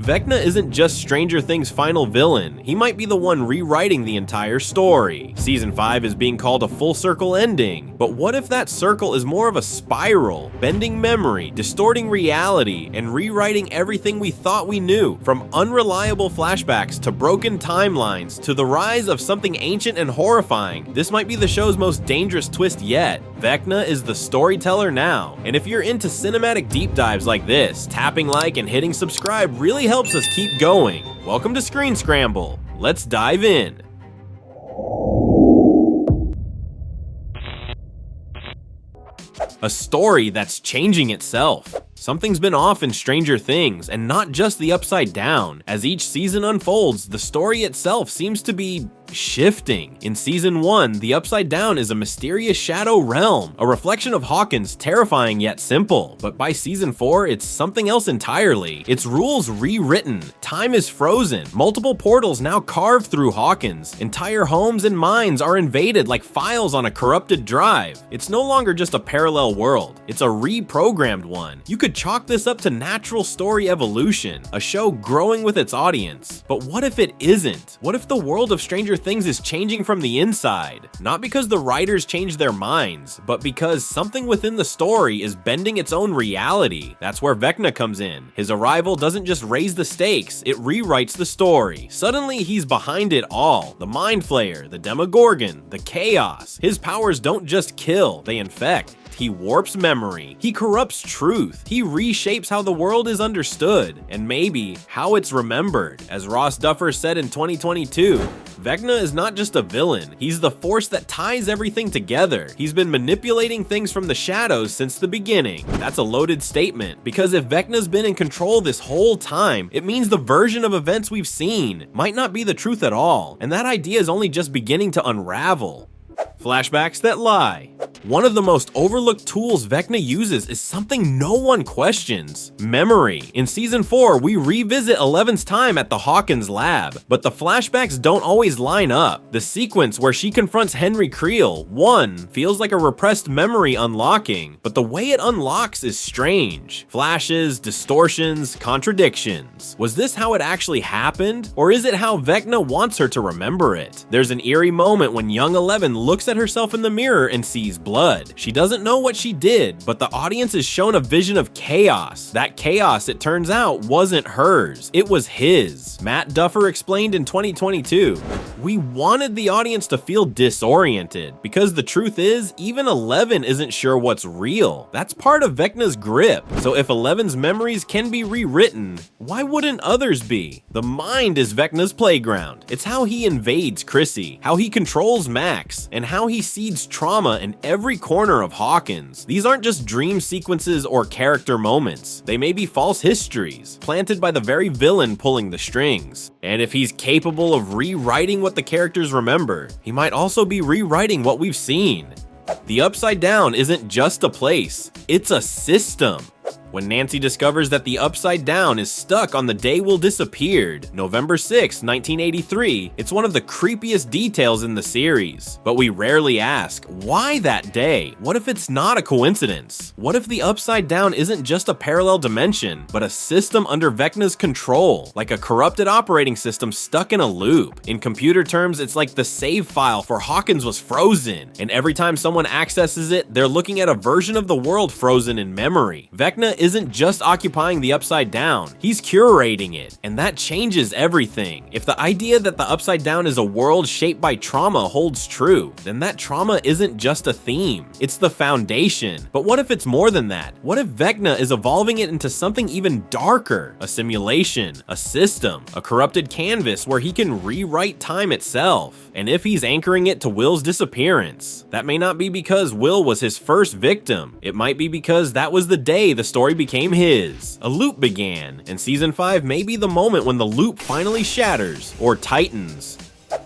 Vecna isn't just Stranger Things' final villain, he might be the one rewriting the entire story. Season 5 is being called a full circle ending, but what if that circle is more of a spiral, bending memory, distorting reality, and rewriting everything we thought we knew, from unreliable flashbacks to broken timelines to the rise of something ancient and horrifying? This might be the show's most dangerous twist yet. Vecna is the storyteller now, and if you're into cinematic deep dives like this, tapping like and hitting subscribe really helps us keep going. Welcome to Screen Scramble. Let's dive in. A story that's changing itself. Something's been off in Stranger Things, and not just the upside down. As each season unfolds, the story itself seems to be shifting. In season 1, the upside down is a mysterious shadow realm, a reflection of Hawkins, terrifying yet simple. But by season 4, it's something else entirely. Its rules rewritten, time is frozen, multiple portals now carved through Hawkins, entire homes and minds are invaded like files on a corrupted drive. It's no longer just a parallel world, it's a reprogrammed one. You could chalk this up to natural story evolution, a show growing with its audience. But what if it isn't? What if the world of Stranger Things is changing from the inside? Not because the writers changed their minds, but because something within the story is bending its own reality. That's where Vecna comes in. His arrival doesn't just raise the stakes, it rewrites the story. Suddenly he's behind it all. The Mind Flayer, the Demogorgon, the chaos. His powers don't just kill, they infect. He warps memory, he corrupts truth, he reshapes how the world is understood, and maybe how it's remembered. As Ross Duffer said in 2022, Vecna is not just a villain, he's the force that ties everything together. He's been manipulating things from the shadows since the beginning. That's a loaded statement, because if Vecna's been in control this whole time, it means the version of events we've seen might not be the truth at all, and that idea is only just beginning to unravel. Flashbacks that lie. One of the most overlooked tools Vecna uses is something no one questions: memory. In season 4, we revisit Eleven's time at the Hawkins lab, but the flashbacks don't always line up. The sequence where she confronts Henry Creel, 1, feels like a repressed memory unlocking, but the way it unlocks is strange. Flashes, distortions, contradictions. Was this how it actually happened? Or is it how Vecna wants her to remember it? There's an eerie moment when young Eleven looks at herself in the mirror and sees blood. She doesn't know what she did, but the audience is shown a vision of chaos. That chaos, it turns out, wasn't hers, it was his. Matt Duffer explained in 2022, "We wanted the audience to feel disoriented, because the truth is, even Eleven isn't sure what's real. That's part of Vecna's grip. So if Eleven's memories can be rewritten, why wouldn't others be? The mind is Vecna's playground. It's how he invades Chrissy, how he controls Max, and how he seeds trauma in every corner of Hawkins. These aren't just dream sequences or character moments. They may be false histories, planted by the very villain pulling the strings. And if he's capable of rewriting what the characters remember, he might also be rewriting what we've seen. The Upside Down isn't just a place, it's a system. When Nancy discovers that the Upside Down is stuck on the day Will disappeared, November 6, 1983, it's one of the creepiest details in the series. But we rarely ask, why that day? What if it's not a coincidence? What if the Upside Down isn't just a parallel dimension, but a system under Vecna's control, like a corrupted operating system stuck in a loop? In computer terms, it's like the save file for Hawkins was frozen, and every time someone accesses it, they're looking at a version of the world frozen in memory. Vecna isn't just occupying the Upside Down, he's curating it, and that changes everything. If the idea that the Upside Down is a world shaped by trauma holds true, then that trauma isn't just a theme, it's the foundation. But what if it's more than that? What if Vecna is evolving it into something even darker? A simulation, a system, a corrupted canvas where he can rewrite time itself. And if he's anchoring it to Will's disappearance, that may not be because Will was his first victim, it might be because that was the day the story became his. A loop began, and season 5 may be the moment when the loop finally shatters, or tightens.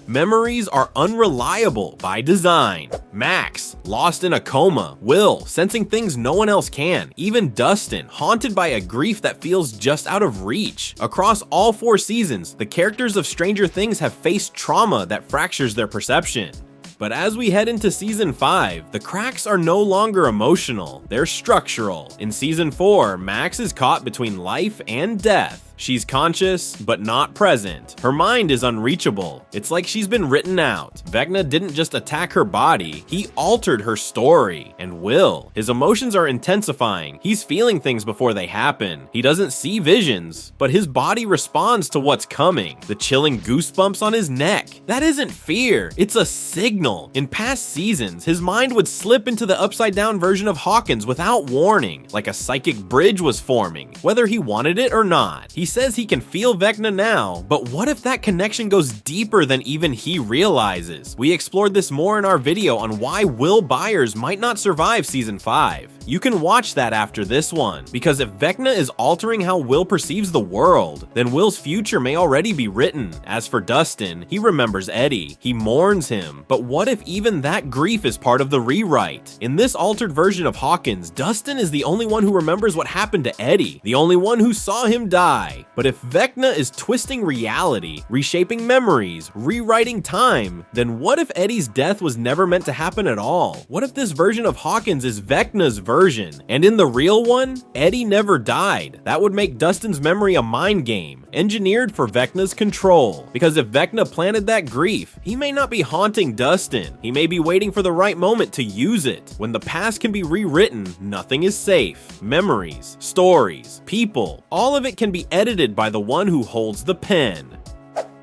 Memories are unreliable by design. Max, lost in a coma. Will, sensing things no one else can. Even Dustin, haunted by a grief that feels just out of reach. Across all 4 seasons, the characters of Stranger Things have faced trauma that fractures their perception. But as we head into season 5, the cracks are no longer emotional, they're structural. In season 4, Max is caught between life and death. She's conscious, but not present. Her mind is unreachable. It's like she's been written out. Vecna didn't just attack her body, he altered her story. And Will, his emotions are intensifying. He's feeling things before they happen. He doesn't see visions, but his body responds to what's coming. The chilling goosebumps on his neck. That isn't fear, it's a signal. In past seasons, his mind would slip into the upside-down version of Hawkins without warning, like a psychic bridge was forming, whether he wanted it or not. He says he can feel Vecna now, but what if that connection goes deeper than even he realizes? We explored this more in our video on why Will Byers might not survive season 5. You can watch that after this one, because if Vecna is altering how Will perceives the world, then Will's future may already be written. As for Dustin, he remembers Eddie, he mourns him, but what if even that grief is part of the rewrite? In this altered version of Hawkins, Dustin is the only one who remembers what happened to Eddie, the only one who saw him die. But if Vecna is twisting reality, reshaping memories, rewriting time, then what if Eddie's death was never meant to happen at all? What if this version of Hawkins is Vecna's version, and in the real one, Eddie never died? That would make Dustin's memory a mind game, engineered for Vecna's control. Because if Vecna planted that grief, he may not be haunting Dustin, he may be waiting for the right moment to use it. When the past can be rewritten, nothing is safe. Memories, stories, people, all of it can be edited by the one who holds the pen.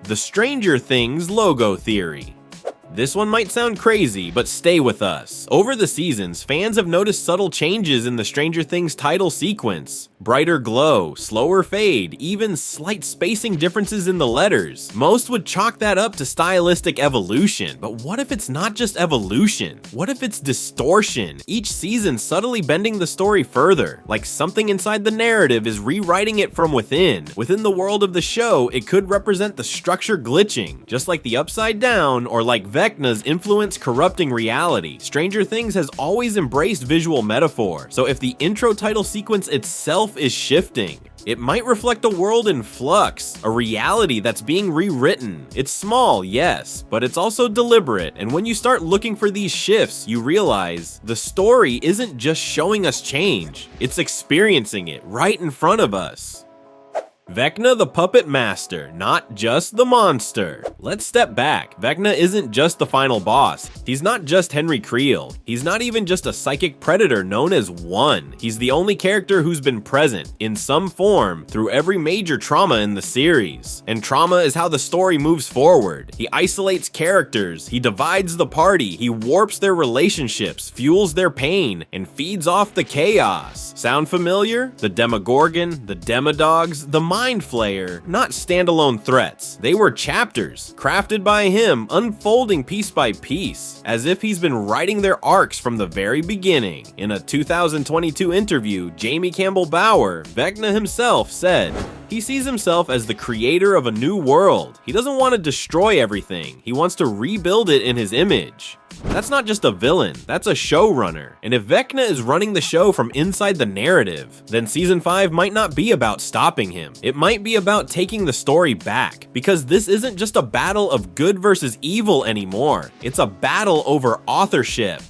The Stranger Things logo theory. This one might sound crazy, but stay with us. Over the seasons, fans have noticed subtle changes in the Stranger Things title sequence. Brighter glow, slower fade, even slight spacing differences in the letters. Most would chalk that up to stylistic evolution, but what if it's not just evolution? What if it's distortion? Each season subtly bending the story further, like something inside the narrative is rewriting it from within. Within the world of the show, it could represent the structure glitching, just like the Upside Down or like Vecna's influence corrupting reality. Stranger Things has always embraced visual metaphor, so if the intro title sequence itself is shifting, it might reflect a world in flux, a reality that's being rewritten. It's small, yes, but it's also deliberate, and when you start looking for these shifts, you realize the story isn't just showing us change, it's experiencing it right in front of us. Vecna the Puppet Master, not just the monster. Let's step back. Vecna isn't just the final boss. He's not just Henry Creel. He's not even just a psychic predator known as One. He's the only character who's been present, in some form, through every major trauma in the series. And trauma is how the story moves forward. He isolates characters, he divides the party, he warps their relationships, fuels their pain, and feeds off the chaos. Sound familiar? The Demogorgon, the Demodogs, the Mind Flayer, not standalone threats. They were chapters, crafted by him, unfolding piece by piece, as if he's been writing their arcs from the very beginning. In a 2022 interview, Jamie Campbell Bower, Vecna himself, said, he sees himself as the creator of a new world. He doesn't want to destroy everything, he wants to rebuild it in his image. That's not just a villain, that's a showrunner. And if Vecna is running the show from inside the narrative, then season 5 might not be about stopping him. It might be about taking the story back, because this isn't just a battle of good versus evil anymore. It's a battle over authorship.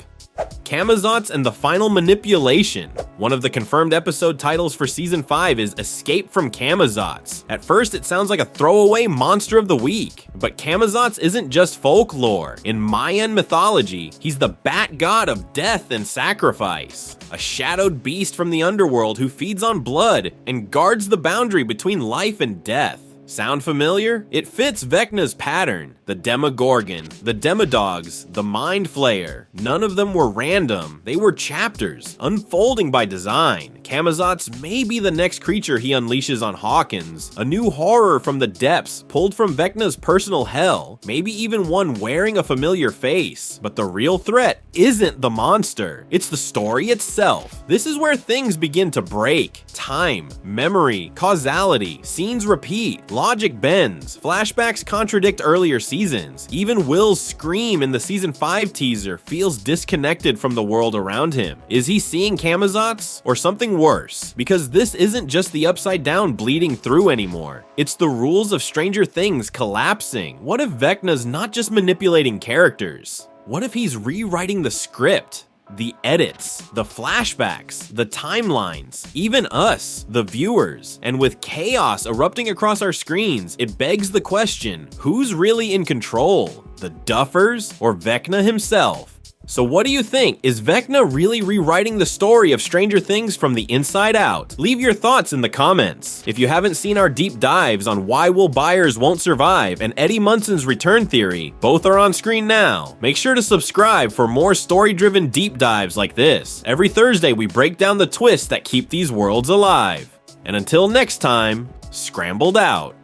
CAMAZOTZ and the Final Manipulation. One of the confirmed episode titles for season 5 is Escape from CAMAZOTZ. At first it sounds like a throwaway monster of the week, but CAMAZOTZ isn't just folklore. In Mayan mythology, he's the bat god of death and sacrifice, a shadowed beast from the underworld who feeds on blood and guards the boundary between life and death. Sound familiar? It fits Vecna's pattern. The Demogorgon, the Demodogs, the Mind Flayer. None of them were random. They were chapters, unfolding by design. CAMAZOTZ may be the next creature he unleashes on Hawkins, a new horror from the depths, pulled from Vecna's personal hell, maybe even one wearing a familiar face. But the real threat isn't the monster, it's the story itself. This is where things begin to break. Time, memory, causality, scenes repeat, logic bends, flashbacks contradict earlier seasons. Even Will's scream in the season 5 teaser feels disconnected from the world around him. Is he seeing CAMAZOTZ or something worse? Because this isn't just the Upside Down bleeding through anymore. It's the rules of Stranger Things collapsing. What if Vecna's not just manipulating characters? What if he's rewriting the script? The edits, the flashbacks, the timelines, even us, the viewers. And with chaos erupting across our screens, it begs the question, who's really in control? The Duffers or Vecna himself? So what do you think? Is Vecna really rewriting the story of Stranger Things from the inside out? Leave your thoughts in the comments. If you haven't seen our deep dives on why Will Byers won't survive and Eddie Munson's return theory, both are on screen now. Make sure to subscribe for more story-driven deep dives like this. Every Thursday we break down the twists that keep these worlds alive. And until next time, Scrambled out.